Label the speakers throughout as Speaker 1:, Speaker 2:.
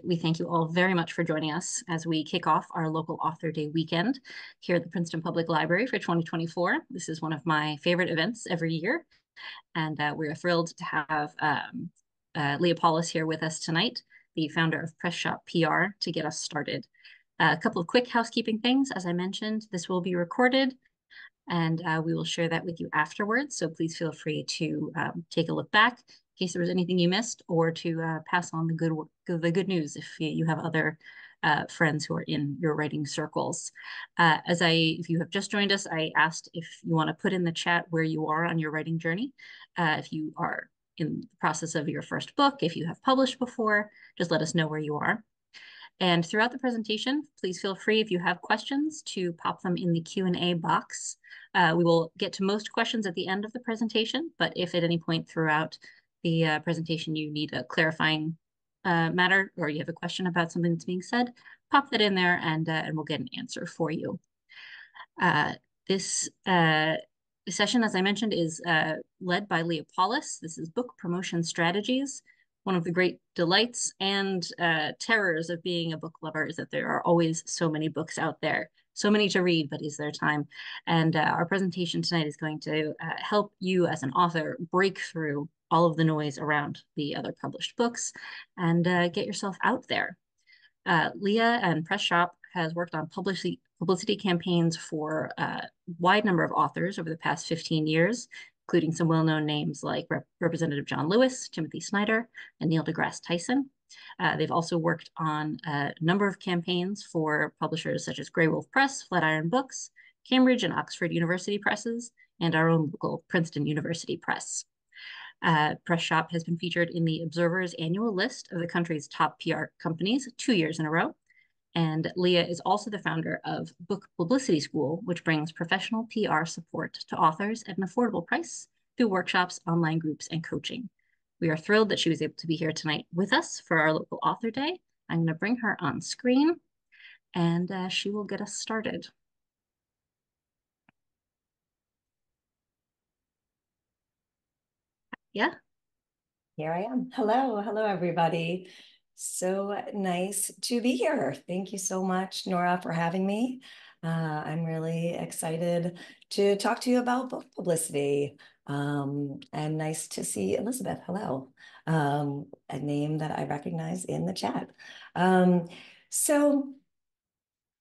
Speaker 1: we thank you all very much for joining us as we kick off our local Author Day weekend here at the Princeton Public Library for 2024. This is one of my favorite events every year, and we're thrilled to have Leah Paulus here with us tonight, the founder of Press Shop PR, to get us started. A couple of quick housekeeping things. As I mentioned, this will be recorded, and we will share that with you afterwards. So please feel free to take a look back in case there was anything you missed, or to pass on the good news if you have other friends who are in your writing circles. If you have just joined us, I asked if you want to put in the chat where you are on your writing journey. If you are in the process of your first book, if you have published before, just let us know where you are. And throughout the presentation, please feel free, if you have questions, to pop them in the Q&A box. We will get to most questions at the end of the presentation, but if at any point throughout the presentation you need a clarifying matter, or you have a question about something that's being said, pop that in there, and we'll get an answer for you. This session, as I mentioned, is led by Leah Paulus. This is Book Promotion Strategies. One of the great delights and terrors of being a book lover is that there are always so many books out there, so many to read, but is there time? And our presentation tonight is going to help you as an author break through all of the noise around the other published books and get yourself out there. Leah and Press Shop has worked on publicity campaigns for a wide number of authors over the past 15 years, including some well-known names like Representative John Lewis, Timothy Snyder, and Neil deGrasse Tyson. They've also worked on a number of campaigns for publishers such as Graywolf Press, Flatiron Books, Cambridge and Oxford University Presses, and our own local Princeton University Press. Press Shop has been featured in the Observer's annual list of the country's top PR companies 2 years in a row. And Leah is also the founder of Book Publicity School, which brings professional PR support to authors at an affordable price through workshops, online groups, and coaching. We are thrilled that she was able to be here tonight with us for our local Author Day. I'm going to bring her on screen, and she will get us started. Yeah.
Speaker 2: Here I am. Hello, everybody. So nice to be here. Thank you so much, Nora, for having me. I'm really excited to talk to you about book publicity. And nice to see Elizabeth. Hello. A name that I recognize in the chat. So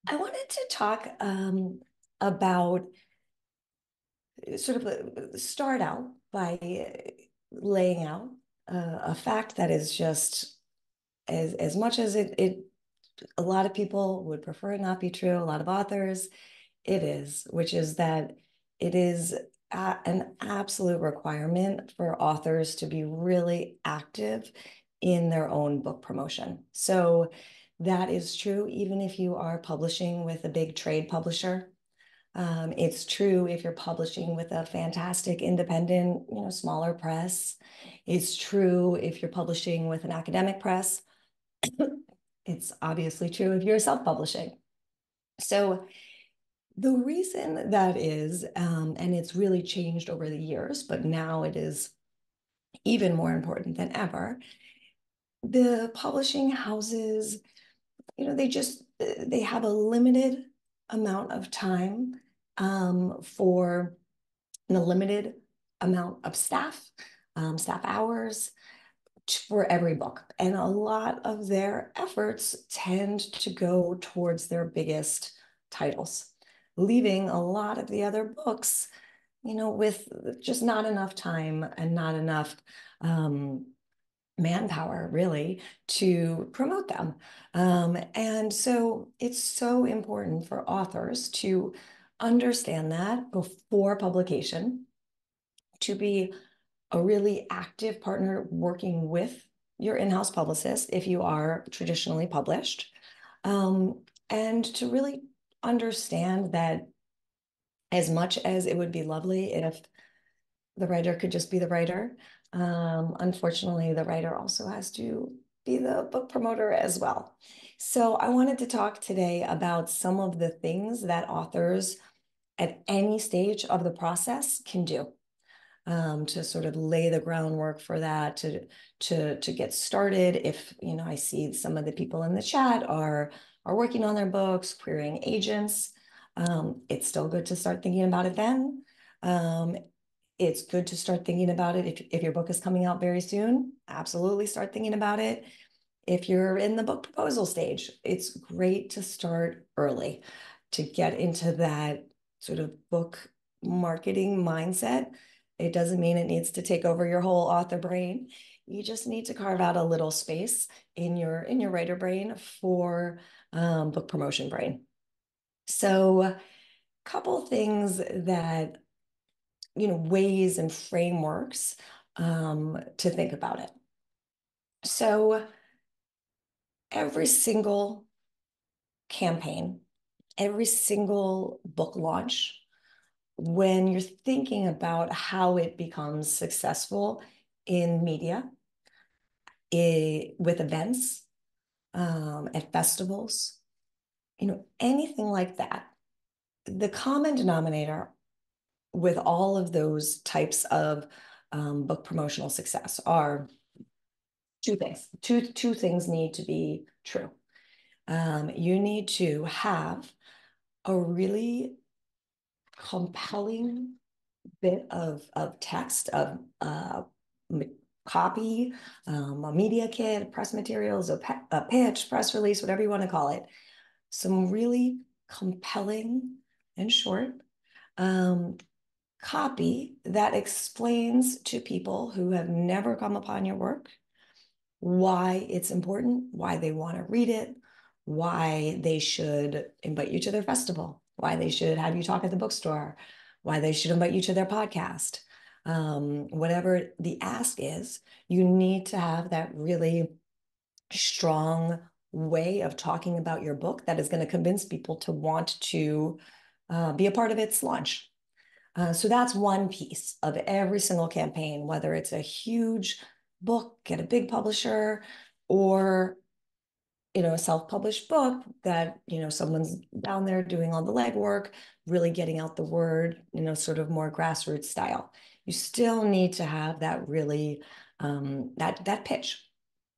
Speaker 2: I wanted to talk about sort of start out by laying out a fact that is just as much as it a lot of people would prefer it not be true, a lot of authors, it is, which is that it is an absolute requirement for authors to be really active in their own book promotion. So that is true even if you are publishing with a big trade publisher. It's true if you're publishing with a fantastic independent, smaller press. It's true if you're publishing with an academic press. It's obviously true if you're self-publishing. So the reason that is, and it's really changed over the years, but now it is even more important than ever, the publishing houses, they have a limited amount of time for a limited amount of staff hours for every book. And a lot of their efforts tend to go towards their biggest titles, leaving a lot of the other books, with just not enough time and not enough manpower really to promote them. And so it's so important for authors to understand that before publication, to be a really active partner working with your in-house publicist if you are traditionally published, and to really understand that as much as it would be lovely if the writer could just be the writer, unfortunately, the writer also has to be the book promoter as well. So I wanted to talk today about some of the things that authors at any stage of the process can do. to sort of lay the groundwork for that, to get started. If, I see some of the people in the chat are working on their books, querying agents, it's still good to start thinking about it then. It's good to start thinking about it if your book is coming out very soon. Absolutely start thinking about it. If you're in the book proposal stage, it's great to start early to get into that sort of book marketing mindset. It doesn't mean it needs to take over your whole author brain. You just need to carve out a little space in your writer brain for book promotion brain. So, a couple things that, ways and frameworks to think about it. So, every single campaign, every single book launch, when you're thinking about how it becomes successful in media, with events, at festivals, anything like that, the common denominator with all of those types of book promotional success are two things. Two things need to be true. You need to have a really compelling bit of text, of copy, a media kit, press materials, a pitch, press release, whatever you want to call it. Some really compelling and short copy that explains to people who have never come upon your work why it's important, why they want to read it, why they should invite you to their festival, why they should have you talk at the bookstore, why they should invite you to their podcast. Whatever the ask is, you need to have that really strong way of talking about your book that is going to convince people to want to be a part of its launch. So that's one piece of every single campaign, whether it's a huge book at a big publisher or a self-published book that someone's down there doing all the legwork, really getting out the word, sort of more grassroots style. You still need to have that really that pitch,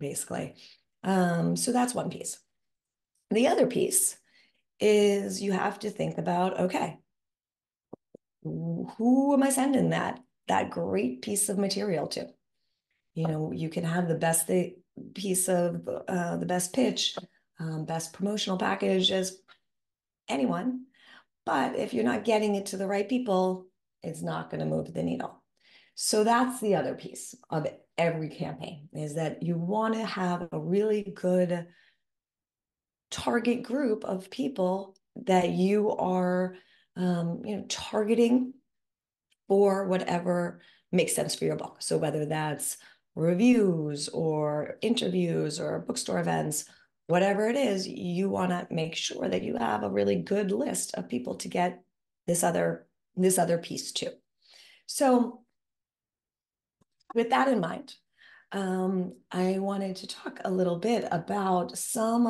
Speaker 2: basically. So that's one piece. The other piece is you have to think about, okay, who am I sending that great piece of material to? You can have the best piece of the best pitch, best promotional package as anyone, but if you're not getting it to the right people, it's not going to move the needle. So that's the other piece of every campaign, is that you want to have a really good target group of people that you are targeting for whatever makes sense for your book. So whether that's reviews or interviews or bookstore events, whatever it is, you want to make sure that you have a really good list of people to get this other piece to. So with that in mind, I wanted to talk a little bit about some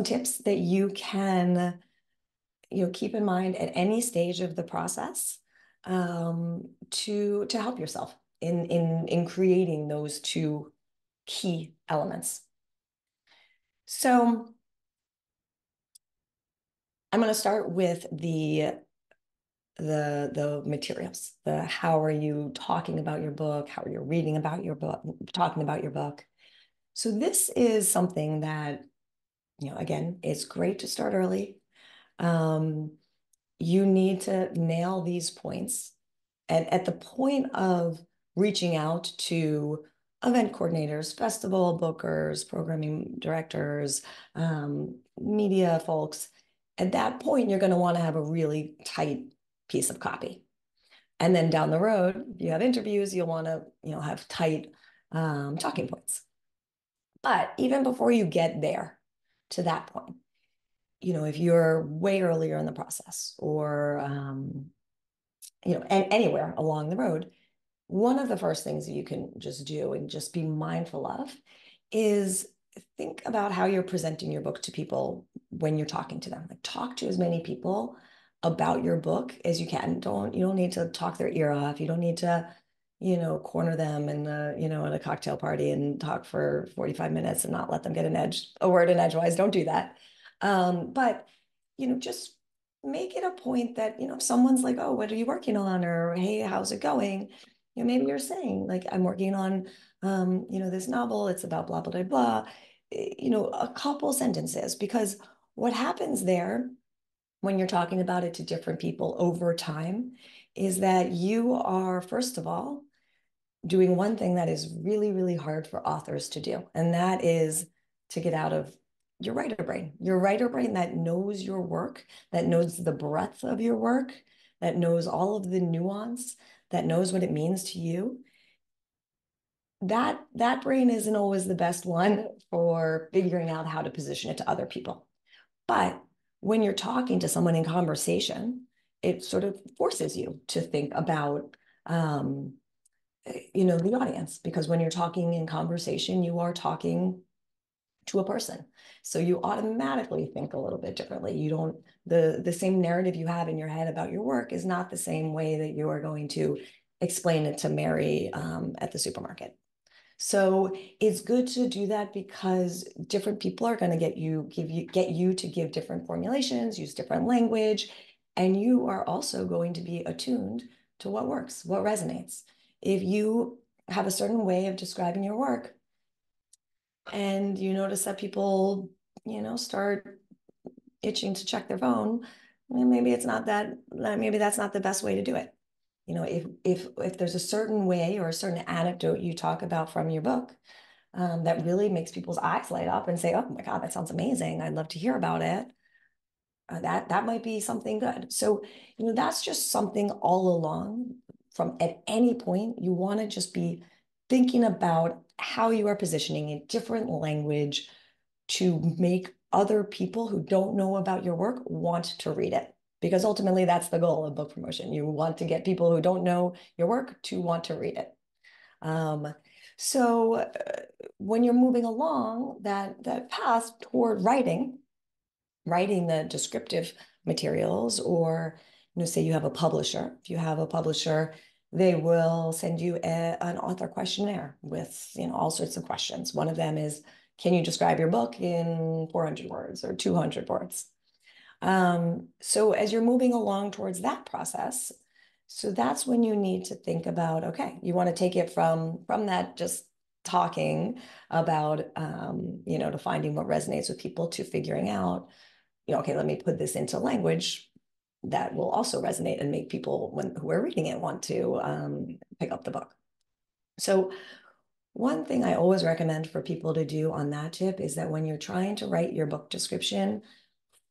Speaker 2: tips that you can keep in mind at any stage of the process, to help yourself in creating those two key elements. So I'm going to start with the materials, the how are you talking about your book, how are you reading about your book, talking about your book. So this is something that, again, it's great to start early. You need to nail these points. And at the point of reaching out to event coordinators, festival bookers, programming directors, media folks, at that point, you're going to want to have a really tight piece of copy. And then down the road, if you have interviews, you'll want to, have tight talking points. But even before you get there to that point, if you're way earlier in the process or, anywhere along the road, one of the first things that you can just do and just be mindful of is think about how you're presenting your book to people when you're talking to them. Like, talk to as many people about your book as you can. You don't need to talk their ear off. You don't need to, corner them in at a cocktail party and talk for 45 minutes and not let them get a word in edgewise. Don't do that. But just make it a point that, if someone's like, oh, what are you working on? Or, hey, how's it going? Maybe you're saying like, I'm working on, this novel. It's about blah, blah, blah, blah. A couple sentences, because what happens there when you're talking about it to different people over time is that you are, first of all, doing one thing that is really, really hard for authors to do, and that is to get out of your writer brain that knows your work, that knows the breadth of your work, that knows all of the nuance, that knows what it means to you. That brain isn't always the best one for figuring out how to position it to other people. But when you're talking to someone in conversation, it sort of forces you to think about, the audience, because when you're talking in conversation, you are talking to a person. So you automatically think a little bit differently. You don't, the same narrative you have in your head about your work is not the same way that you are going to explain it to Mary at the supermarket. So it's good to do that because different people are going to get you to give different formulations, use different language, and you are also going to be attuned to what works, what resonates. If you have a certain way of describing your work and you notice that people, start itching to check their phone, maybe maybe that's not the best way to do it. If there's a certain way or a certain anecdote you talk about from your book that really makes people's eyes light up and say, "Oh my God, that sounds amazing! I'd love to hear about it." That might be something good. So, that's just something all along. From at any point, you want to just be thinking about how you are positioning a different language to make other people who don't know about your work want to read it. Because ultimately, that's the goal of book promotion. You want to get people who don't know your work to want to read it. Um, so when you're moving along that path toward writing the descriptive materials, or say you have a publisher. If you have a publisher, they will send you an author questionnaire with all sorts of questions. One of them is, can you describe your book in 400 words or 200 words? So as you're moving along towards that process, so that's when you need to think about, okay, you want to take it from that just talking about, to finding what resonates with people, to figuring out, okay, let me put this into language that will also resonate and make people who are reading it want to pick up the book. So one thing I always recommend for people to do on that tip is that when you're trying to write your book description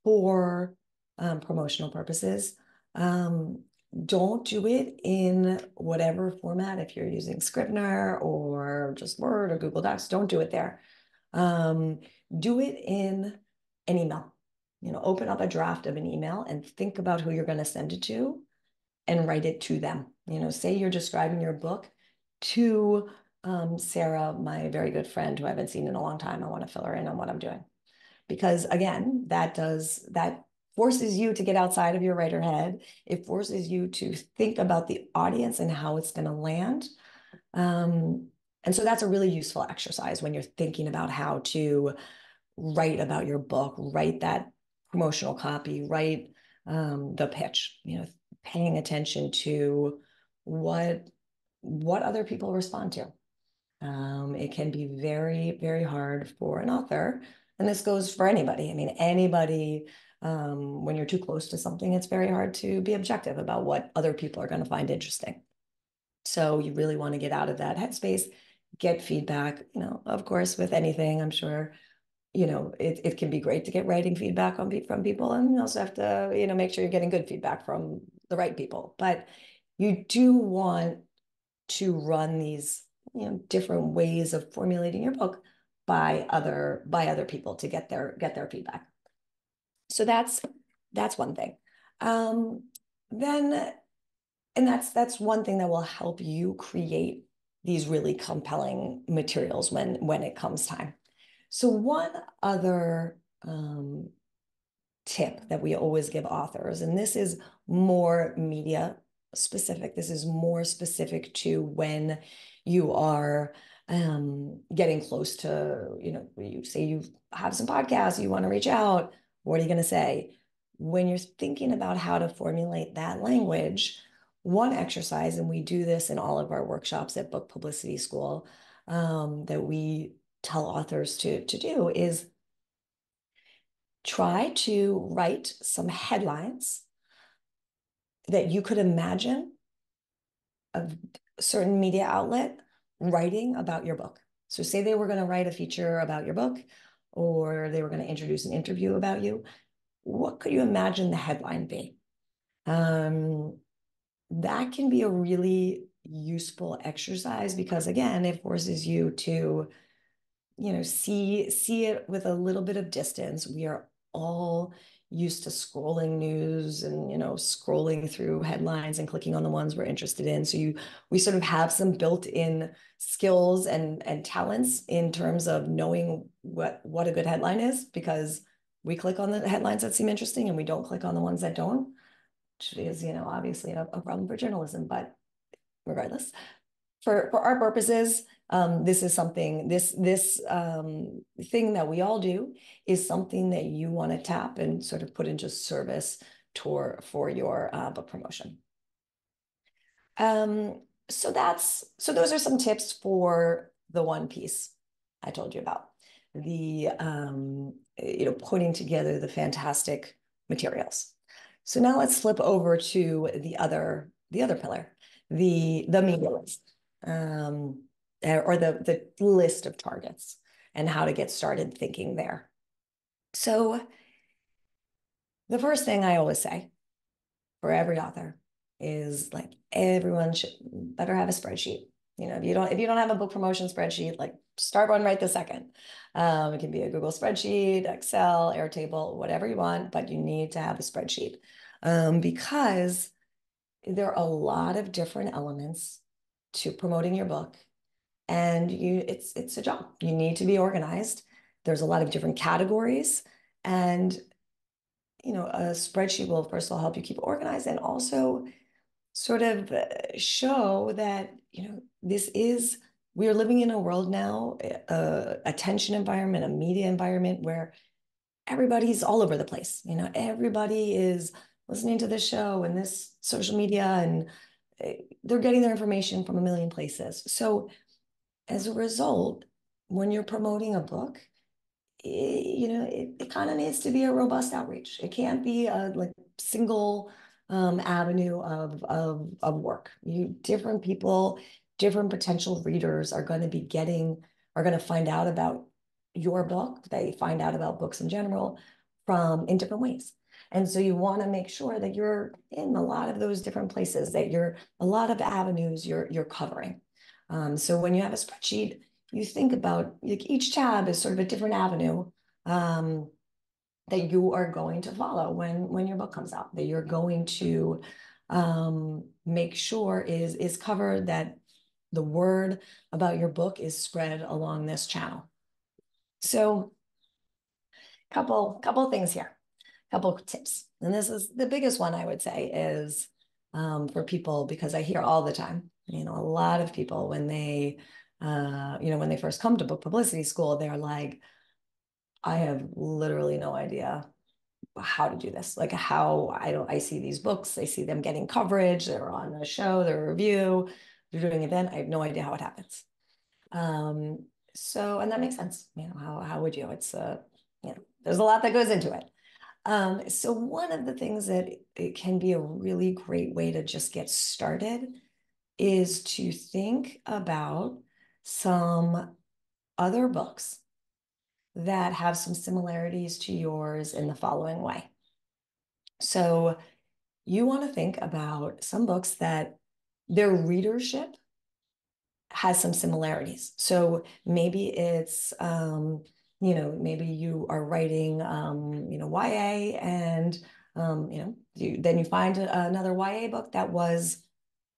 Speaker 2: for promotional purposes, don't do it in whatever format. If you're using Scrivener or just Word or Google Docs, don't do it there. Do it in an email. Open up a draft of an email and think about who you're going to send it to and write it to them. Say you're describing your book to Sarah, my very good friend who I haven't seen in a long time. I want to fill her in on what I'm doing. Because again, that forces you to get outside of your writer head. It forces you to think about the audience and how it's going to land. And so that's a really useful exercise when you're thinking about how to write about your book, write that promotional copy, write the pitch, paying attention to what other people respond to. It can be very, very hard for an author, and this goes for anybody. I mean, anybody, when you're too close to something, it's very hard to be objective about what other people are going to find interesting. So you really want to get out of that headspace, get feedback. Of course, with anything, I'm sure, it can be great to get writing feedback from people, and you also have to, make sure you're getting good feedback from the right people. But you do want to run these different ways of formulating your book by other people to get their feedback. So that's one thing. Then and that's one thing that will help you create these really compelling materials when it comes time. So one other tip that we always give authors, and this is more media specific. This is more specific to when you are getting close to, you say you have some podcasts, you want to reach out. What are you going to say? When you're thinking about how to formulate that language, one exercise, and we do this in all of our workshops at Book Publicity School, that we tell authors to do is try to write some headlines that you could imagine a certain media outlet writing about your book. So say they were going to write a feature about your book, or they were going to introduce an interview about you. What could you imagine the headline be? That can be a really useful exercise because, again, it forces you to, see it with a little bit of distance. We are all used to scrolling news and, scrolling through headlines and clicking on the ones we're interested in. So we sort of have some built-in skills and talents in terms of knowing what a good headline is, because we click on the headlines that seem interesting and we don't click on the ones that don't, which is, obviously a problem for journalism, but regardless, for our purposes, this is something, this thing that we all do is something that you want to tap and sort of put into service for your book promotion. So those are some tips for the one piece I told you about, the putting together the fantastic materials. So now let's flip over to the other pillar, the media list, or the list of targets and how to get started thinking there. So the first thing I always say for every author is, like, everyone should better have a spreadsheet. If you don't have a book promotion spreadsheet, like, start one right this second. It can be a Google spreadsheet, Excel, Airtable, whatever you want, but you need to have a spreadsheet, because there are a lot of different elements to promoting your book, and it's a job. You need to be organized. There's a lot of different categories, and a spreadsheet will, first of all, help you keep organized, and also sort of show that, we are living in a world now, a attention environment, a media environment where everybody's all over the place. Everybody is listening to this show and this social media, and they're getting their information from a million places. So as a result, when you're promoting a book, it kind of needs to be a robust outreach. It can't be a, like, single avenue of work. Different people, different potential readers are going to find out about your book. They find out about books in general in different ways. And so you want to make sure that you're in a lot of those different places, that you're a lot of avenues you're covering. So when you have a spreadsheet, you think about, like, each tab is sort of a different avenue that you are going to follow when your book comes out, that you're going to make sure is covered, that the word about your book is spread along this channel. So couple things here, couple tips. And this is the biggest one, I would say, is for people, because I hear all the time, a lot of people, when they when they first come to Book Publicity School, they're like, I have literally no idea how to do this. Like, I see these books, I see them getting coverage, they're on a show, they're a review, they're doing an event. I have no idea how it happens. And that makes sense. How would you? It's there's a lot that goes into it. So one of the things that it can be a really great way to just get started is to think about some other books that have some similarities to yours in the following way. So you want to think about some books that their readership has some similarities. So maybe it's, maybe you are writing, YA, and, then you find another YA book that was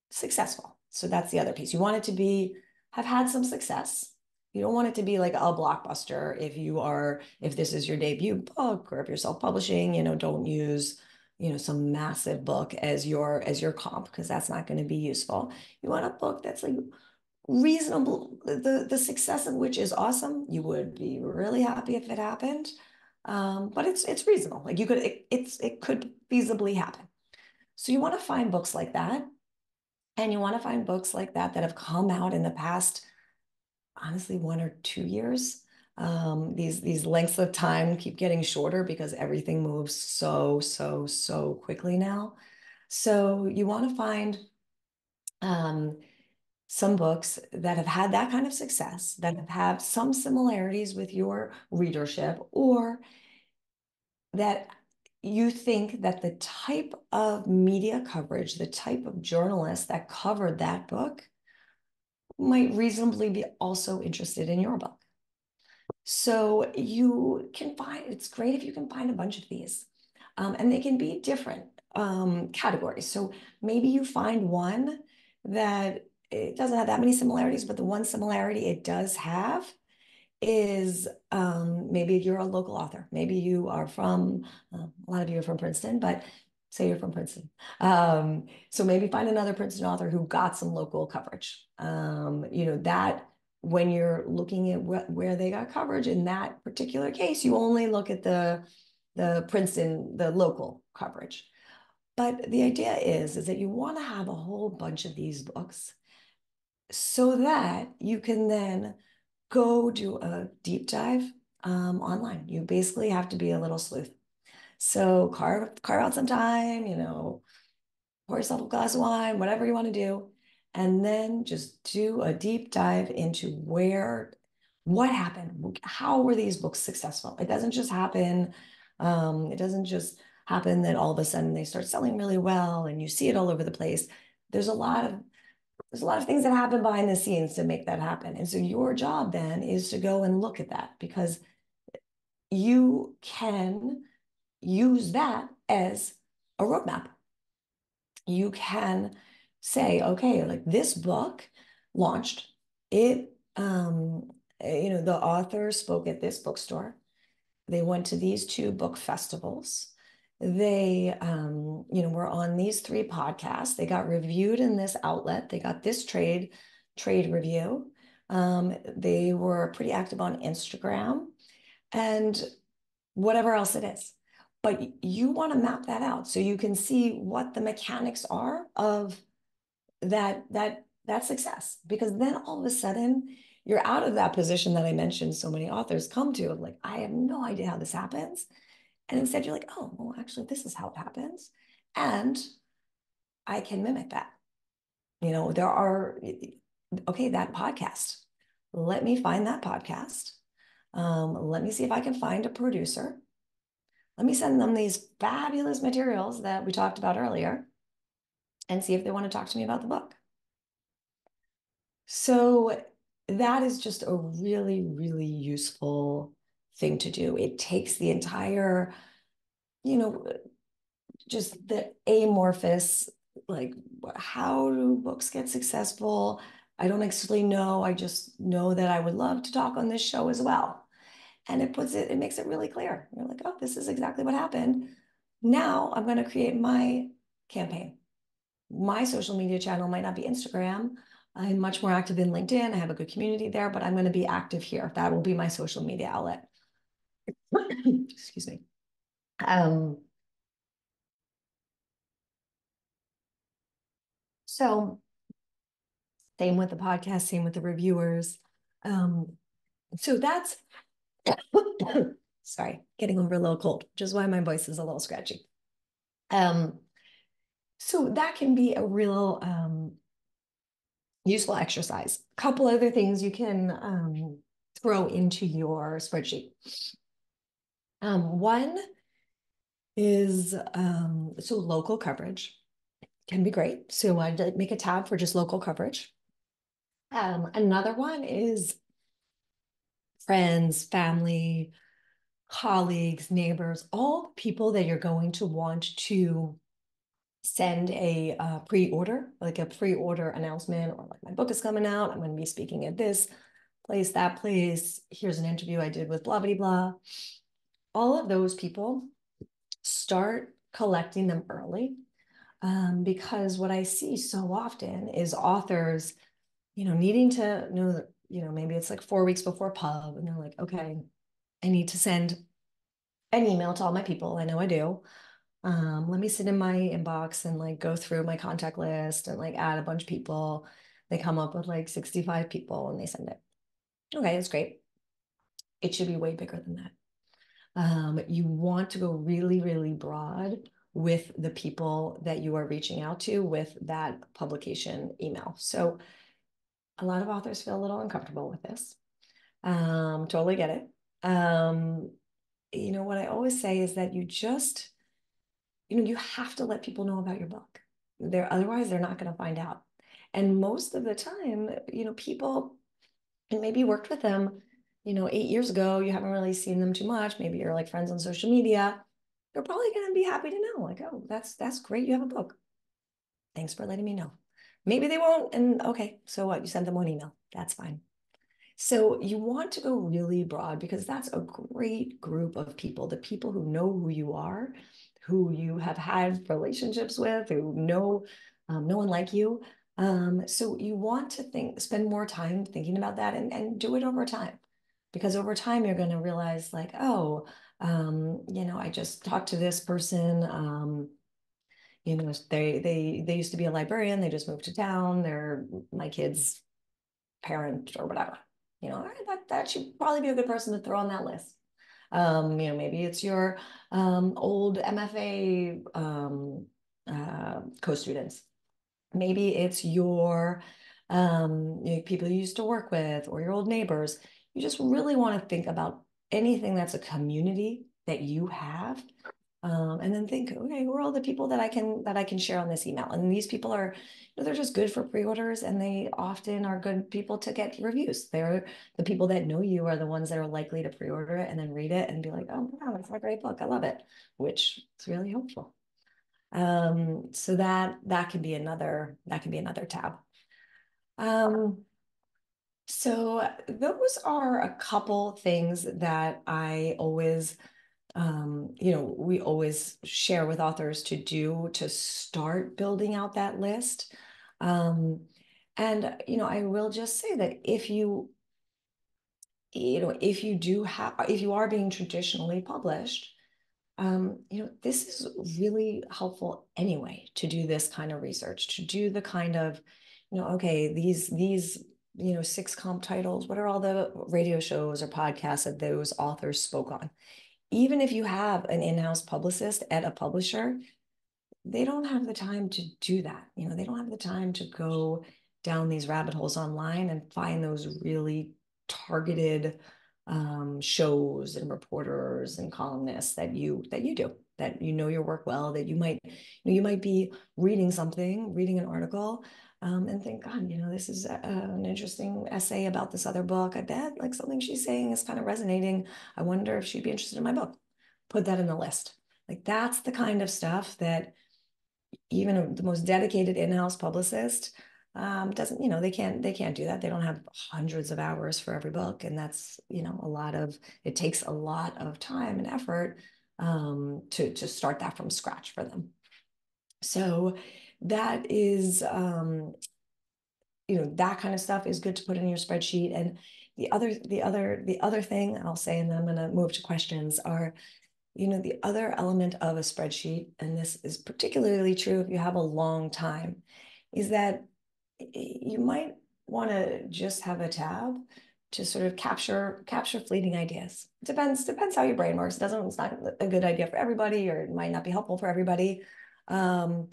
Speaker 2: successful. So that's the other piece. You want it to have had some success. You don't want it to be like a blockbuster if this is your debut book or if you're self-publishing, don't use, some massive book as your comp because that's not going to be useful. You want a book that's like reasonable, the success of which is awesome. You would be really happy if it happened. But it's reasonable. Like it could feasibly happen. So you want to find books like that. And you want to find books like that that have come out in the past, honestly, 1 or 2 years. These lengths of time keep getting shorter because everything moves so quickly now. So you want to find um, some books that have had that kind of success, that have had some similarities with your readership, or that you think that the type of media coverage, the type of journalist that covered that book might reasonably be also interested in your book. So it's great if you can find a bunch of these. And they can be different categories. So maybe you find one that it doesn't have that many similarities, but the one similarity it does have is maybe you're a local author. Maybe you are from, a lot of you are from Princeton, but say you're from Princeton. So maybe find another Princeton author who got some local coverage. That when you're looking at where they got coverage in that particular case, you only look at the Princeton, the local coverage. But the idea is that you want to have a whole bunch of these books so that you can then go do a deep dive online. You basically have to be a little sleuth. So carve out some time, pour yourself a glass of wine, whatever you want to do, and then just do a deep dive into what happened? How were these books successful? It doesn't just happen. It doesn't just happen that all of a sudden they start selling really well and you see it all over the place. There's a lot of there's a lot of things that happen behind the scenes to make that happen. And so your job then is to go and look at that because you can use that as a roadmap. You can say, okay, like this book launched, the author spoke at this bookstore. They went to these 2 book festivals. They, were on these 3 podcasts. They got reviewed in this outlet. They got this trade review. They were pretty active on Instagram and whatever else it is. But you want to map that out so you can see what the mechanics are of that success. Because then all of a sudden you're out of that position that I mentioned so many authors come to of like, I have no idea how this happens. And instead you're like, oh, well, actually, this is how it happens. And I can mimic that. Okay, that podcast. Let me find that podcast. Let me see if I can find a producer. Let me send them these fabulous materials that we talked about earlier and see if they want to talk to me about the book. So that is just a really, really useful thing to do. It takes the entire, you know, just the amorphous, like, how do books get successful? I don't actually know. I just know that I would love to talk on this show as well. And it makes it really clear. You're like, oh, this is exactly what happened. Now I'm going to create my campaign. My social media channel might not be Instagram. I'm much more active in LinkedIn. I have a good community there, but I'm going to be active here. That will be my social media outlet. Excuse me. So same with the podcast, same with the reviewers. So that's sorry, getting over a little cold, which is why my voice is a little scratchy. So that can be a real useful exercise. A couple other things you can throw into your spreadsheet. One is so local coverage can be great. So I'd make a tab for just local coverage. Another one is friends, family, colleagues, neighbors, all people that you're going to want to send a pre-order, like a pre-order announcement, or like my book is coming out, I'm going to be speaking at this place, that place. Here's an interview I did with blah, blah, blah. All of those people, start collecting them early. Because what I see so often is authors, needing to know that, maybe it's like 4 weeks before pub, and they're like, okay, I need to send an email to all my people. I know I do. Let me sit in my inbox and like go through my contact list and like add a bunch of people. They come up with like 65 people and they send it. Okay, that's great. It should be way bigger than that. You want to go really, really broad with the people that you are reaching out to with that publication email. So a lot of authors feel a little uncomfortable with this. Totally get it. What I always say is that you have to let people know about your book. Otherwise they're not going to find out. And most of the time, people, and maybe you worked with them, 8 years ago, you haven't really seen them too much. Maybe you're like friends on social media. They're probably going to be happy to know, like, oh, that's great. You have a book. Thanks for letting me know. Maybe they won't. And okay, so what? You sent them one email. That's fine. So you want to go really broad because that's a great group of people, the people who know who you are, who you have had relationships with, who know no one like you. So you want to spend more time thinking about that and do it over time. Because over time you're going to realize like, oh, I just talked to this person. They used to be a librarian, they just moved to town, they're my kid's parent or whatever. That should probably be a good person to throw on that list. Maybe it's your old MFA co-students. Maybe it's your people you used to work with or your old neighbors. You just really want to think about anything that's a community that you have, and then think, okay, who are all the people that I can share on this email? And these people are, they're just good for pre-orders, and they often are good people to get reviews. They're the people that know you are the ones that are likely to pre-order it and then read it and be like, oh wow, it's a great book, I love it, which is really hopeful. So that can be another tab. Um, so those are a couple things that we always share with authors to do to start building out that list. Um, and I will just say that if you are being traditionally published, this is really helpful anyway to do this kind of research, to do the kind of, okay, these 6 comp titles, what are all the radio shows or podcasts that those authors spoke on? Even if you have an in-house publicist at a publisher, they don't have the time to do that. They don't have the time to go down these rabbit holes online and find those really targeted shows and reporters and columnists that you do, that your work well, that you might be reading an article, and think, God, this is an interesting essay about this other book. I bet like something she's saying is kind of resonating. I wonder if she'd be interested in my book. Put that in the list. Like that's the kind of stuff that even the most dedicated in-house publicist doesn't, they can't do that. They don't have hundreds of hours for every book. And that's, it takes a lot of time and effort to start that from scratch for them. So that is, that kind of stuff is good to put in your spreadsheet. And the other thing I'll say, and then I'm going to move to questions, are the other element of a spreadsheet, and this is particularly true if you have a long time, is that you might want to just have a tab to sort of capture fleeting ideas. Depends how your brain works. It's not a good idea for everybody, or it might not be helpful for everybody. Um,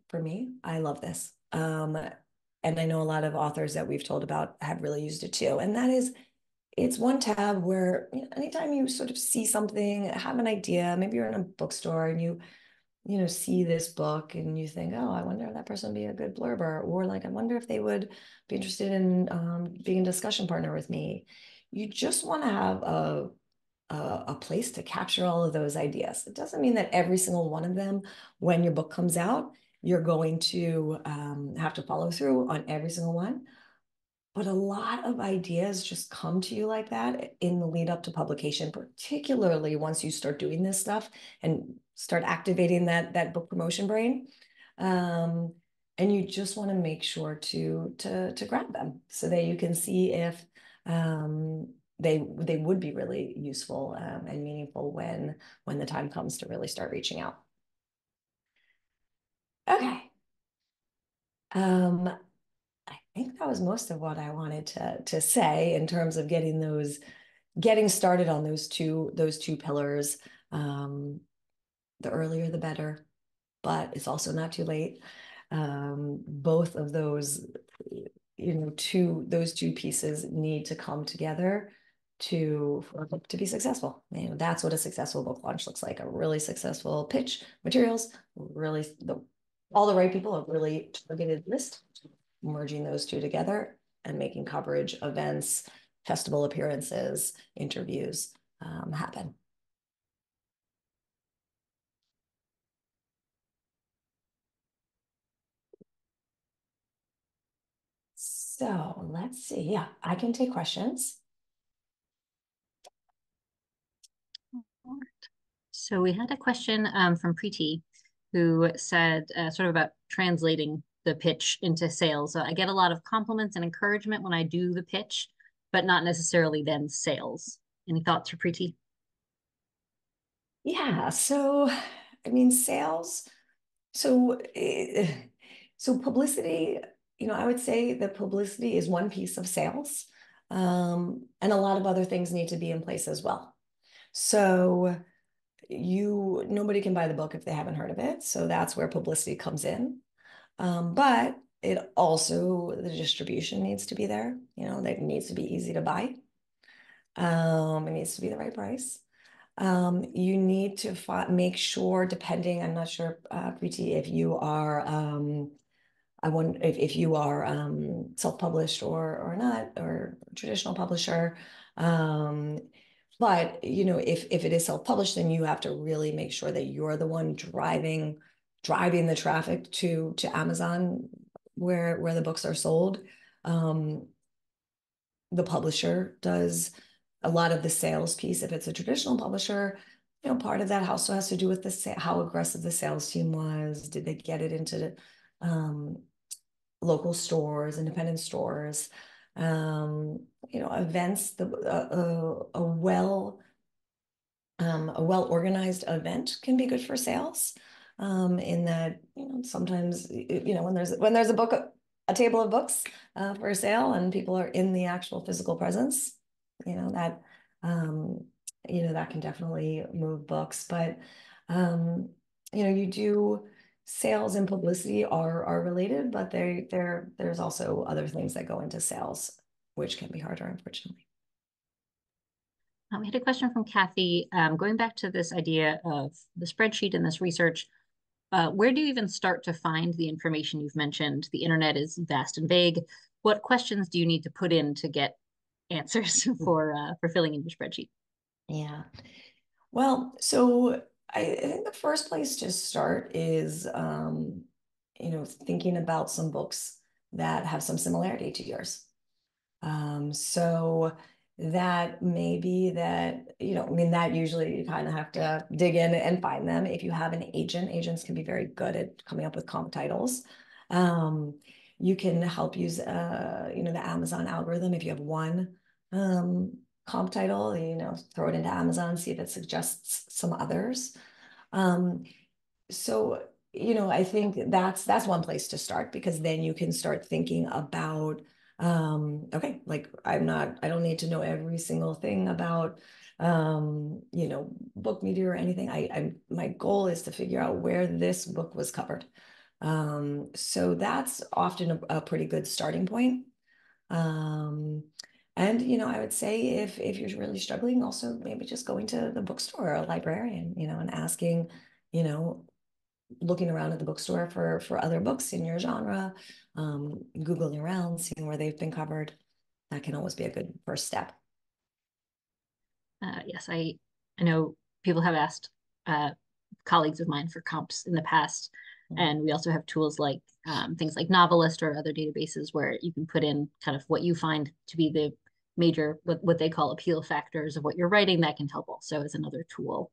Speaker 2: for me, I love this. And I know a lot of authors that we've told about have really used it too. And that is, it's one tab where anytime you sort of see something, have an idea, maybe you're in a bookstore and you see this book and you think, oh, I wonder if that person would be a good blurber, or like, I wonder if they would be interested in being a discussion partner with me. You just want to have a place to capture all of those ideas. It doesn't mean that every single one of them, when your book comes out, you're going to have to follow through on every single one. But a lot of ideas just come to you like that in the lead up to publication, particularly once you start doing this stuff and start activating that book promotion brain. Um, and you just want to make sure to grab them so that you can see if they would be really useful and meaningful when the time comes to really start reaching out. Okay. Um, I think that was most of what I wanted to say in terms of getting started on those two pillars. Um, the earlier the better, but it's also not too late. Both of those, those two pieces need to come together for a book to be successful. That's what a successful book launch looks like. A really successful pitch, materials, really all the right people, a really targeted list, merging those two together and making coverage, events, festival appearances, interviews happen. So let's see. Yeah, I can take questions.
Speaker 1: So we had a question from Preeti who said sort of about translating the pitch into sales. So I get a lot of compliments and encouragement when I do the pitch, but not necessarily then sales. Any thoughts for Preeti?
Speaker 2: Yeah, so I mean, sales. So, so publicity, I would say that publicity is one piece of sales, and a lot of other things need to be in place as well. So, nobody can buy the book if they haven't heard of it. So that's where publicity comes in. But it also the distribution needs to be there. That needs to be easy to buy. It needs to be the right price. You need to make sure, depending, I'm not sure, Preeti, if you are, I wonder if you are self-published or not, or traditional publisher. Um, but if it is self-published, then you have to really make sure that you're the one driving the traffic to Amazon where the books are sold. Um, the publisher does a lot of the sales piece. If it's a traditional publisher, part of that also has to do with how aggressive the sales team was. Did they get it into um, local stores, independent stores, events? A well organized event can be good for sales. In that, sometimes, when there's a table of books for sale, and people are in the actual physical presence, you know, that, um, that can definitely move books. But, you do sales and publicity are related, but there's also other things that go into sales, which can be harder, unfortunately.
Speaker 1: We had a question from Kathy, going back to this idea of the spreadsheet and this research. Where do you even start to find the information you've mentioned? The internet is vast and vague. What questions do you need to put in to get answers for filling in your spreadsheet?
Speaker 2: Yeah. Well, so I think the first place to start is, thinking about some books that have some similarity to yours. So that may be that, I mean, that usually you kind of have to dig in and find them. If you have an agent, agents can be very good at coming up with comp titles. Um, you can help use, the Amazon algorithm. If you have one comp title, throw it into Amazon, see if it suggests some others. Um, so, I think that's one place to start, because then you can start thinking about, okay, like I don't need to know every single thing about, book media or anything. My goal is to figure out where this book was covered. So that's often a pretty good starting point. Um, and I would say if you're really struggling, also maybe just going to the bookstore or a librarian, and asking, you know, looking around at the bookstore for other books in your genre, Googling around, seeing where they've been covered. That can always be a good first step.
Speaker 1: Yes, I know people have asked colleagues of mine for comps in the past. And we also have tools like things like Novelist or other databases where you can put in kind of what you find to be the major, what they call appeal factors of what you're writing. That can help also as another tool.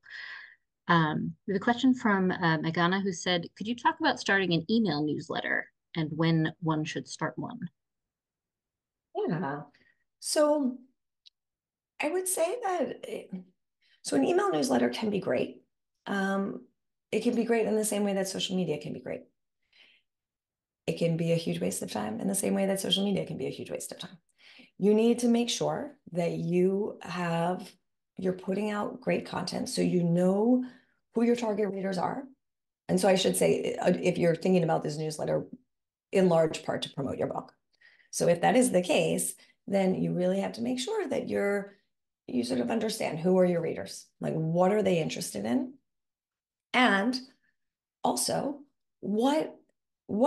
Speaker 1: We have a question from Megana who said, could you talk about starting an email newsletter and when one should start one?
Speaker 2: Yeah. So I would say that so an email newsletter can be great. It can be great in the same way that social media can be great. It can be a huge waste of time in the same way that social media can be a huge waste of time. You need to make sure that you're putting out great content so you know who your target readers are. And so I should say, if you're thinking about this newsletter in large part to promote your book. So if that is the case, then you really have to make sure that you sort of understand who are your readers, like what are they interested in, and also what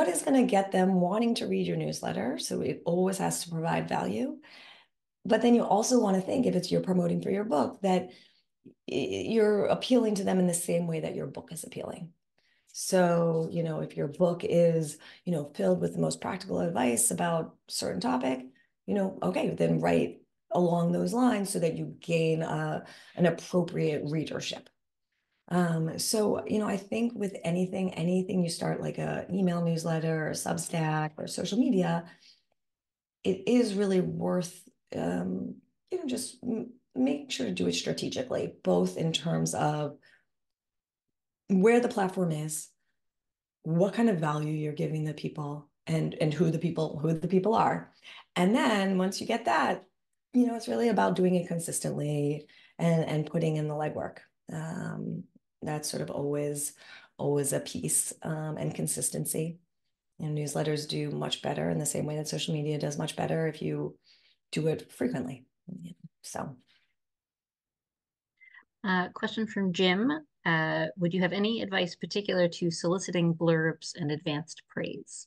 Speaker 2: is going to get them wanting to read your newsletter. So it always has to provide value. But then you also want to think, if it's you're promoting for your book, that you're appealing to them in the same way that your book is appealing. So, if your book is, filled with the most practical advice about a certain topic, okay, then write along those lines so that you gain an appropriate readership. So, I think with anything you start like an email newsletter or Substack or social media, it is really worth, just make sure to do it strategically, both in terms of where the platform is, what kind of value you're giving the people, and who the people are. And then once you get that, it's really about doing it consistently and putting in the legwork. That's sort of always a piece, and consistency. Newsletters do much better in the same way that social media does much better if you do it frequently. So,
Speaker 1: Question from Jim. Would you have any advice particular to soliciting blurbs and advanced praise?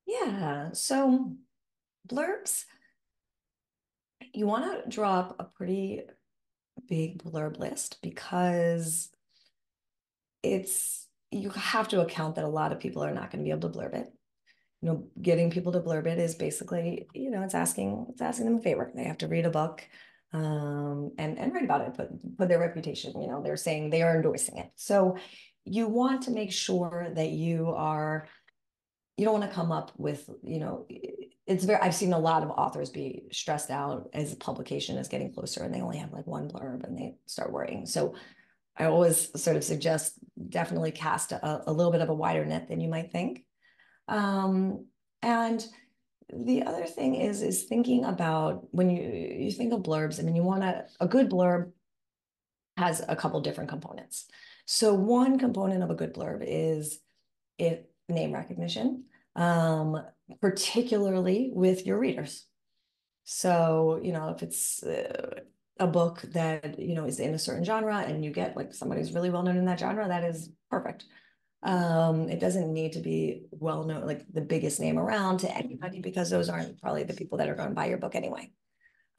Speaker 2: yeah. So blurbs, you want to draw up a pretty big blurb list because you have to account that a lot of people are not going to be able to blurb it. Getting people to blurb it is basically, it's asking them a favor. They have to read a book, and write about it, put their reputation, they're saying they are endorsing it. So you want to make sure that you don't want to come up with, I've seen a lot of authors be stressed out as publication is getting closer and they only have like one blurb and they start worrying. So I always sort of suggest definitely cast a little bit of a wider net than you might think. And the other thing is thinking about when you think of blurbs. I mean, a good blurb has a couple different components. So one component of a good blurb is name recognition, particularly with your readers. So, if it's a book that, is in a certain genre and you get like somebody who's really well known in that genre, that is perfect. It doesn't need to be well known, like the biggest name around to anybody, because those aren't probably the people that are going to buy your book anyway.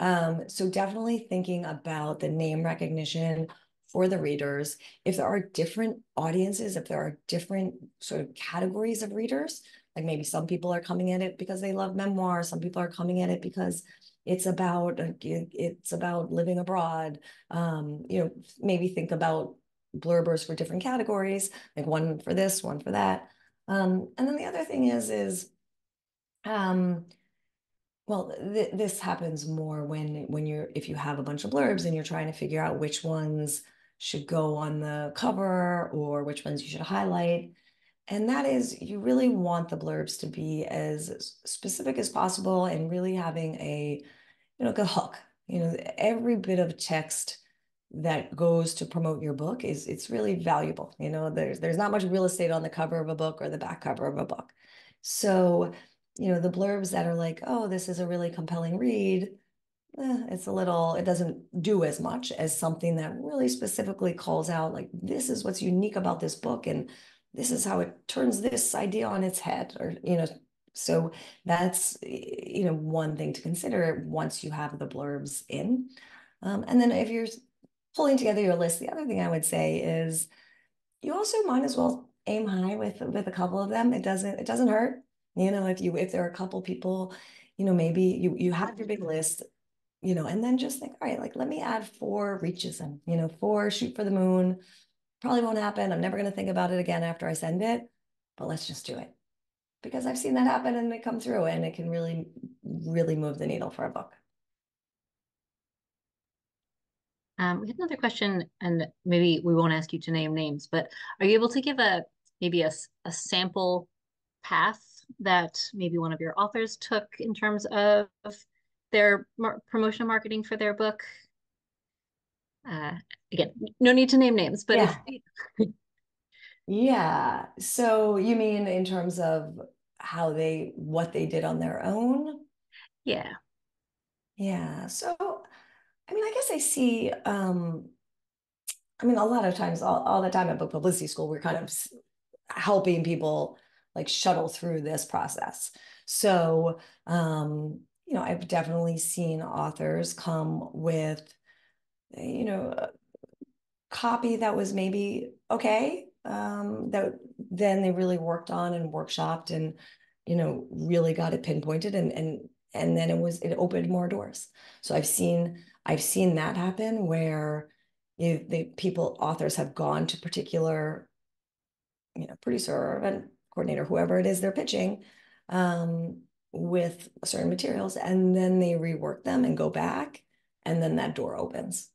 Speaker 2: So definitely thinking about the name recognition for the readers. If there are different audiences, if there are different sort of categories of readers, like maybe some people are coming at it because they love memoir, some people are coming at it because it's about living abroad. Maybe think about blurbers for different categories, like one for this, one for that. And then the other thing is um, well, this happens more when if you have a bunch of blurbs and you're trying to figure out which ones should go on the cover or which ones you should highlight. And that is, you really want the blurbs to be as specific as possible and really having a, good hook. Every bit of text that goes to promote your book it's really valuable. There's not much real estate on the cover of a book or the back cover of a book. So, the blurbs that are like, oh, this is a really compelling read, it doesn't do as much as something that really specifically calls out, like, this is what's unique about this book, and this is how it turns this idea on its head, or, so that's, one thing to consider once you have the blurbs in. And then if you're pulling together your list, the other thing I would say is you also might as well aim high with a couple of them. It doesn't hurt. If there are a couple people, maybe you have your big list, and then just think, all right, like let me add four reaches in, four shoot for the moon. Probably won't happen. I'm never going to think about it again after I send it, but let's just do it because I've seen that happen and it come through and it can really, really move the needle for a book.
Speaker 1: We have another question, and maybe we won't ask you to name names, but are you able to give maybe a sample path that maybe one of your authors took in terms of their promotion marketing for their book? Uh, Again, no need to name names, but if
Speaker 2: Yeah. Yeah. So you mean in terms of what they did on their own?
Speaker 1: yeah,
Speaker 2: Yeah. So, I mean, I guess I see, I mean, a lot of times, all the time at book publicity school, we're kind of helping people like shuttle through this process. So, I've definitely seen authors come with, you know, copy that was maybe okay, that then they really worked on and workshopped and, really got it pinpointed and then it opened more doors. So I've seen that happen where authors have gone to particular, producer or event coordinator, whoever it is they're pitching, with certain materials, and then they rework them and go back, and then that door opens.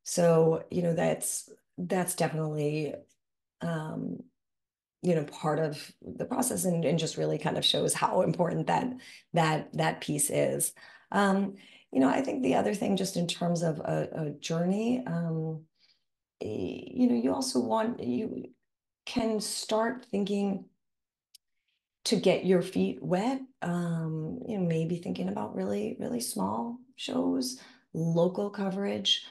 Speaker 2: So, that's definitely, um, part of the process and just really kind of shows how important that piece is. Um, I think the other thing, just in terms of a journey, you can start thinking to get your feet wet. Maybe thinking about really, really small shows, local coverage,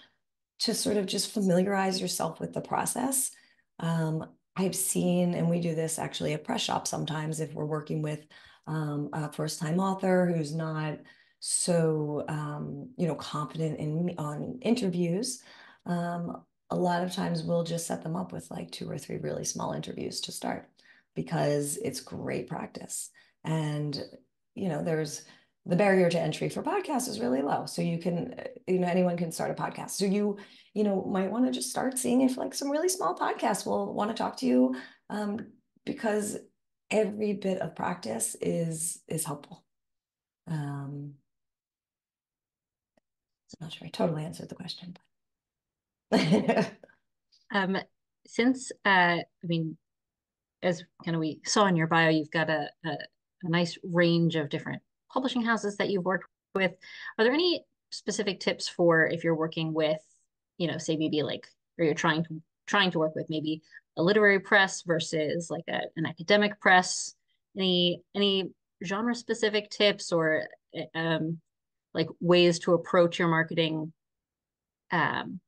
Speaker 2: to sort of just familiarize yourself with the process. I've seen, and we do this actually at press shop sometimes if we're working with, a first-time author who's not so, confident on interviews. A lot of times we'll just set them up with like two or three really small interviews to start because it's great practice. And, there's the barrier to entry for podcasts is really low. So anyone can start a podcast. So might want to just start seeing if like some really small podcasts will want to talk to you, because every bit of practice is helpful. Um, I'm not sure I totally answered the question, but
Speaker 1: um, since I mean, as kind of we saw in your bio, you've got a nice range of different publishing houses that you've worked with. Are there any specific tips for if you're working with, say maybe like, or you're trying to work with maybe a literary press versus like an academic press? Any genre specific tips or um, like ways to approach your marketing um,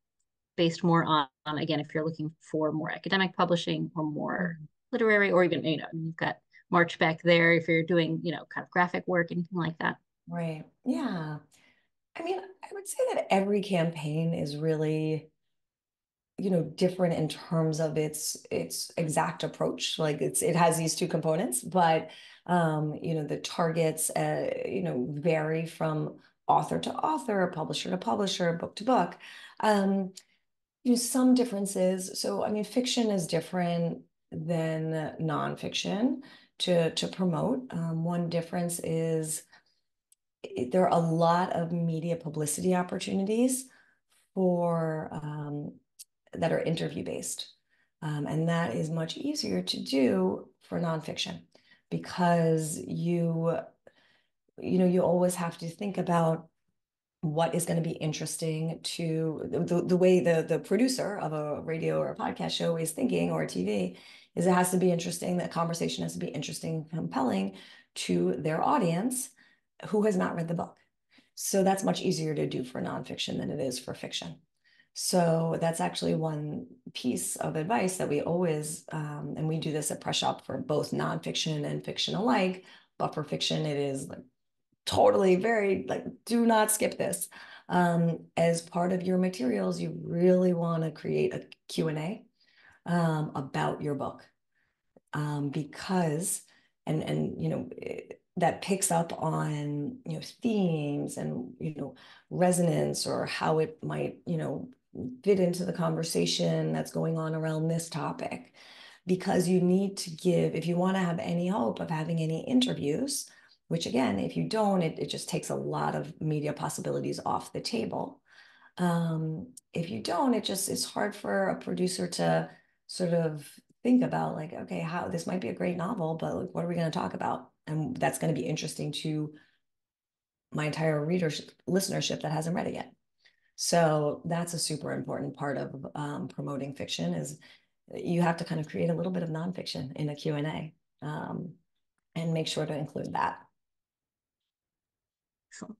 Speaker 1: based more on again, if you're looking for more academic publishing or more literary, or even, you've got March back there if you're doing, kind of graphic work, anything like that.
Speaker 2: right. Yeah. I mean, I would say that every campaign is really, different in terms of its exact approach. Like it has these two components, but the targets vary from author to author, publisher to publisher, book to book. Some differences. So I mean, fiction is different than nonfiction to promote. One difference is there are a lot of media publicity opportunities for that are interview based. And that is much easier to do for nonfiction because you always have to think about what is going to be interesting to the way the producer of a radio or a podcast show is thinking, or a TV, is it has to be interesting. That conversation has to be interesting, compelling to their audience who has not read the book. So that's much easier to do for nonfiction than it is for fiction. So that's actually one piece of advice that we always, and we do this at Press Shop for both nonfiction and fiction alike. But for fiction, it is like totally very like, do not skip this. As part of your materials, you really want to create a Q&A about your book. because and that picks up on themes and resonance, or how it might fit into the conversation that's going on around this topic. Because you need to give, if you want to have any hope of having any interviews, which again, if you don't, it just takes a lot of media possibilities off the table. If you don't, it's hard for a producer to sort of think about, like, okay, how this might be a great novel, but like, what are we going to talk about? And that's going to be interesting to my entire readership listenership that hasn't read it yet. So that's a super important part of promoting fiction, is you have to kind of create a little bit of nonfiction in a Q&A, and make sure to include that.
Speaker 1: Excellent.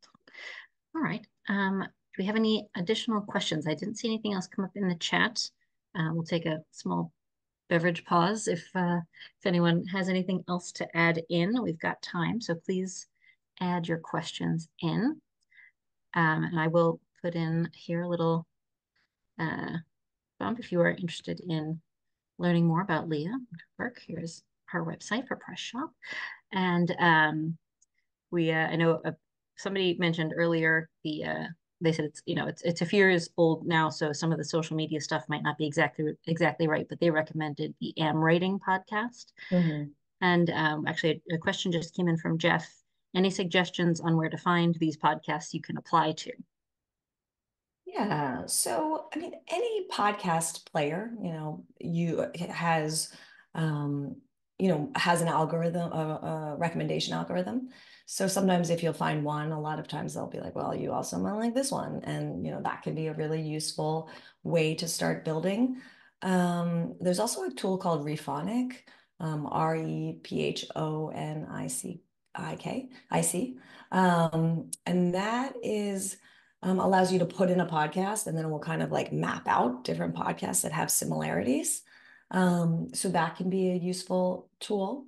Speaker 1: All right. Do we have any additional questions? I didn't see anything else come up in the chat. We'll take a small beverage pause if anyone has anything else to add in. We've got time, so please add your questions in. And I will put in here a little bump if you are interested in learning more about Leah and her work. Here's her website for Press Shop. And I know somebody mentioned earlier they said it's a few years old now, so some of the social media stuff might not be exactly right, but they recommended the Am Writing podcast.
Speaker 2: Mm-hmm.
Speaker 1: And actually, a question just came in from Jeff. Any suggestions on where to find these podcasts you can apply to?
Speaker 2: Yeah. So, I mean, any podcast player, um, has an algorithm, a recommendation algorithm. So sometimes if you'll find one, a lot of times they'll be like, well, you also might like this one. And, that can be a really useful way to start building. There's also a tool called Rephonic, RePhonicIC. And that allows you to put in a podcast, and then it will kind of like map out different podcasts that have similarities. So that can be a useful tool.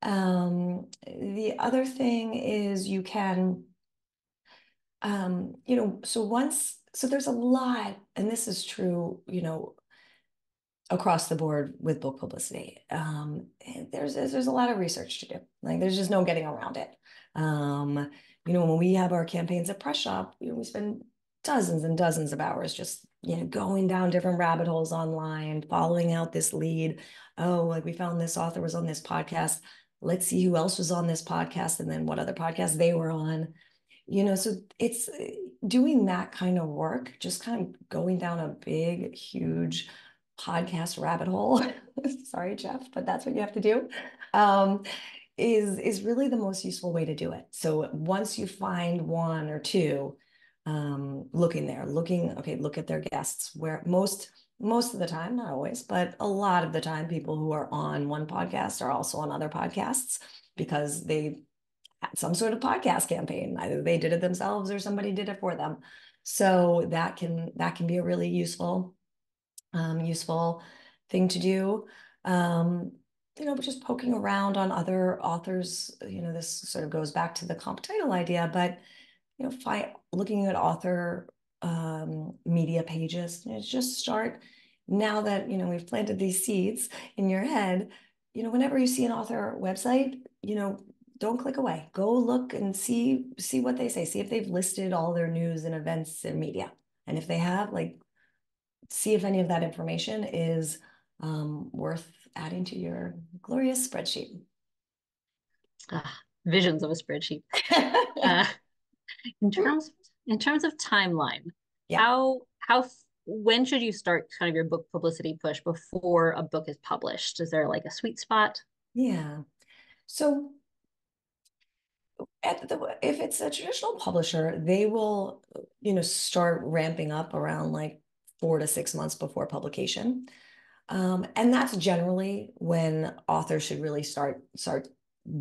Speaker 2: The other thing is you can, so there's a lot, and this is true, across the board with book publicity. There's a lot of research to do. Like, there's just no getting around it. When we have our campaigns at Press Shop, we spend dozens and dozens of hours just going down different rabbit holes online, following out this lead. Oh, like, we found this author was on this podcast. Let's see who else was on this podcast, and then what other podcasts they were on. So it's doing that kind of work, just kind of going down a big, huge podcast rabbit hole. Sorry, Jeff, but that's what you have to do. Is really the most useful way to do it. So once you find one or two, look at their guests, where most of the time, not always, but a lot of the time, people who are on one podcast are also on other podcasts, because they had some sort of podcast campaign. Either they did it themselves or somebody did it for them. So that can be a really useful thing to do. Just poking around on other authors. This sort of goes back to the comp title idea, but looking at author media pages. Just start, now that we've planted these seeds in your head. Whenever you see an author website, don't click away. Go look and see what they say. See if they've listed all their news and events and media. And if they have, like, see if any of that information is worth adding to your glorious spreadsheet.
Speaker 1: Visions of a spreadsheet. Uh, in terms of timeline,
Speaker 2: Yeah.
Speaker 1: how when should you start kind of your book publicity push before a book is published? Is there like a sweet spot?
Speaker 2: Yeah. So if it's a traditional publisher, they will, start ramping up around like 4 to 6 months before publication. And that's generally when authors should really start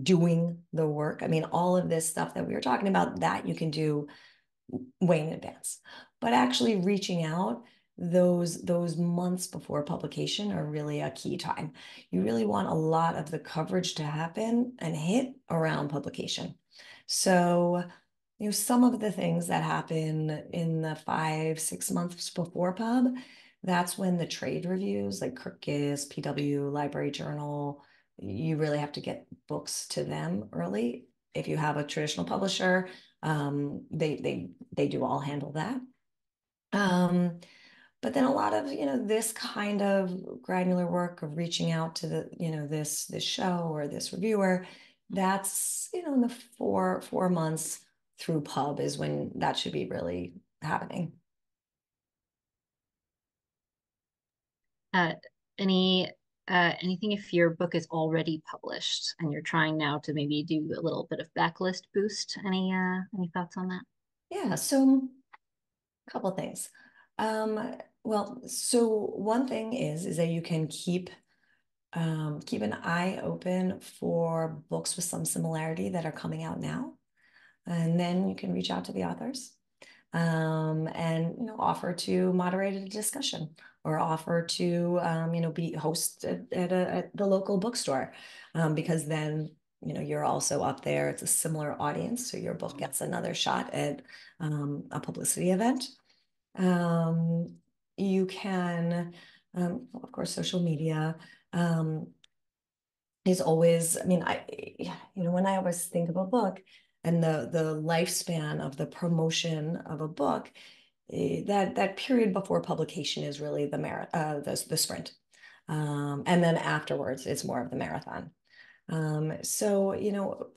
Speaker 2: doing the work. I mean, all of this stuff that we were talking about, that you can do way in advance. But actually reaching out those months before publication are really a key time. You really want a lot of the coverage to happen and hit around publication. So, some of the things that happen in the 5, 6 months before pub, that's when the trade reviews like Kirkus, PW, Library Journal, you really have to get books to them early. If you have a traditional publisher, they do all handle that. Um, but then a lot of, this kind of granular work of reaching out to this show or this reviewer, that's, in the four months through pub is when that should be really happening.
Speaker 1: Uh, any anything if your book is already published and you're trying now to maybe do a little bit of backlist boost? Any thoughts on that?
Speaker 2: Yeah, so a couple of things. Well, so one thing is that you can keep an eye open for books with some similarity that are coming out now, and then you can reach out to the authors, and offer to moderate a discussion or offer to be host at the local bookstore, because then you're also up there. It's a similar audience, so your book gets another shot at a publicity event. Um, you can, of course, social media. Um, is always, I mean, when I always think of a book and the lifespan of the promotion of a book, that period before publication is really the sprint. And then afterwards, it's more of the marathon. So,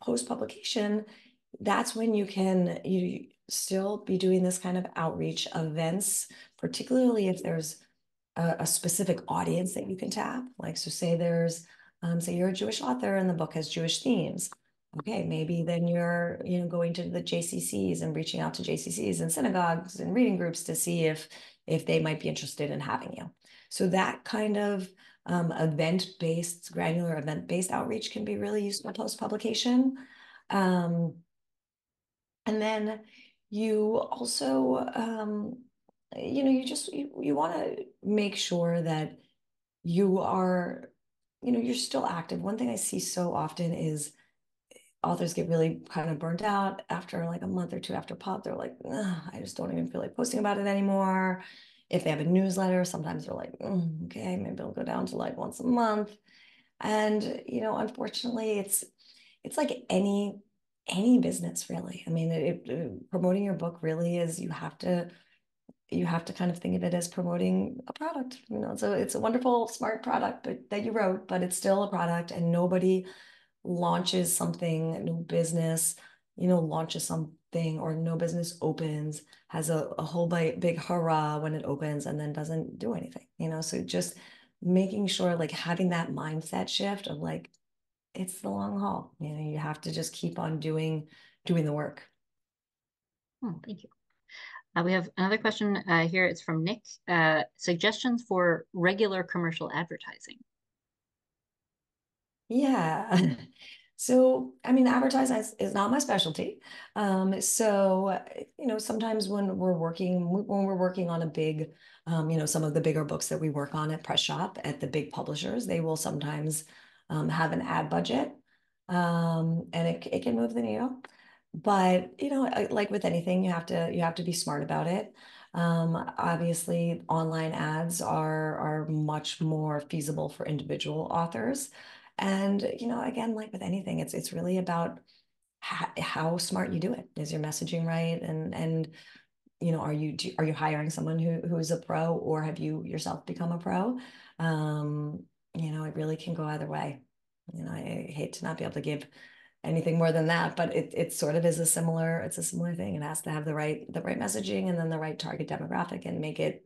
Speaker 2: post publication, that's when you still be doing this kind of outreach events, particularly if there's a specific audience that you can tap. Like, so say you're a Jewish author and the book has Jewish themes. Okay, maybe then you're, going to the JCCs and reaching out to JCCs and synagogues and reading groups to see if they might be interested in having you. So that kind of granular event-based outreach can be really useful post-publication. Um, and then you also, you want to make sure that you are, you're still active. One thing I see so often is authors get really kind of burnt out after like a month or two after pub. They're like, I just don't even feel like posting about it anymore. If they have a newsletter, sometimes they're like, okay, maybe I'll go down to like once a month. And unfortunately, it's like any business really. I mean, promoting your book really is you have to kind of think of it as promoting a product. So it's a wonderful, smart product that you wrote, but it's still a product, and nobody launches something, no business, launches something, or no business opens, has a whole big hurrah when it opens and then doesn't do anything, so just making sure, like, having that mindset shift of like, it's the long haul. You have to just keep on doing the work.
Speaker 1: Oh, thank you. We have another question here. It's from Nick. Suggestions for regular commercial advertising.
Speaker 2: Yeah. So, I mean, advertising is not my specialty. So, sometimes when we're working on a big, some of the bigger books that we work on at Press Shop at the big publishers, they will sometimes have an ad budget, and it can move the needle. But, like with anything, you have to be smart about it. Obviously, online ads are much more feasible for individual authors. And, again, like with anything, it's really about how smart you do it. Is your messaging right? And are you hiring someone who is a pro, or have you yourself become a pro? It really can go either way. I hate to not be able to give anything more than that, but it sort of is it's a similar thing. It has to have the right messaging and then the right target demographic and make it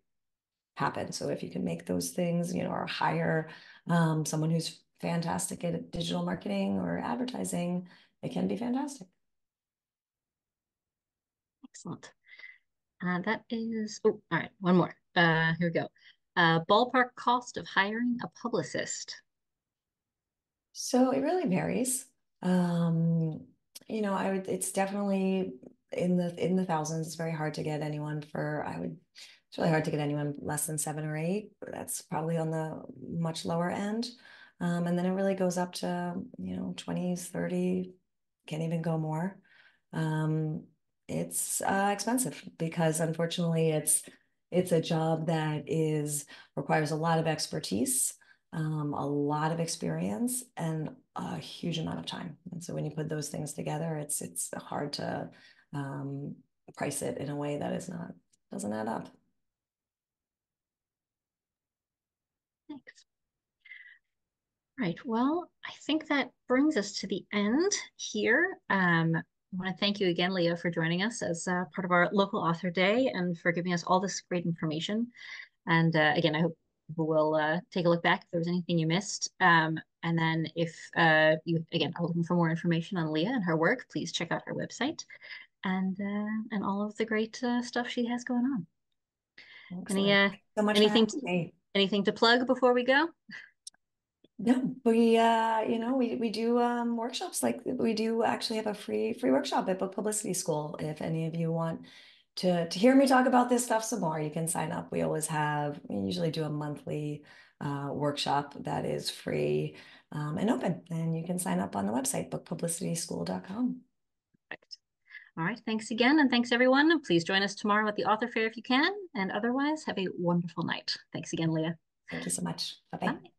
Speaker 2: happen. So if you can make those things, or hire someone who's fantastic at digital marketing or advertising, it can be fantastic.
Speaker 1: Excellent. That is, oh, all right, one more. Here we go. Ballpark cost of hiring a publicist.
Speaker 2: So it really varies. Um, it's definitely in the thousands. It's very hard to get anyone it's really hard to get anyone less than 7 or 8. That's probably on the much lower end. And then it really goes up to, 20s, 30, can't even go more. Um, it's expensive because unfortunately it's a job that requires a lot of expertise. a lot of experience, and a huge amount of time. And so when you put those things together, it's hard to um, price it in a way that is not doesn't add up.
Speaker 1: Thanks. Right. Well, I think that brings us to the end here. I want to thank you again, Leah, for joining us as part of our local author day and for giving us all this great information. And again, I hope people will take a look back if there was anything you missed. And then if you, again, are looking for more information on Leah and her work, please check out her website and all of the great stuff she has going on. Any
Speaker 2: Excellent. Thanks so much for
Speaker 1: anything
Speaker 2: having me.
Speaker 1: anything to plug before we go?
Speaker 2: No, we do workshops, like we do actually have a free workshop at Book Publicity School. If any of you want to hear me talk about this stuff some more, you can sign up. We usually do a monthly workshop that is free and open, and you can sign up on the website, bookpublicityschool.com.
Speaker 1: Perfect. All right. Thanks again. And thanks, everyone. Please join us tomorrow at the author fair if you can. And otherwise, have a wonderful night. Thanks again, Leah.
Speaker 2: Thank you so much. Bye-bye.
Speaker 1: Bye.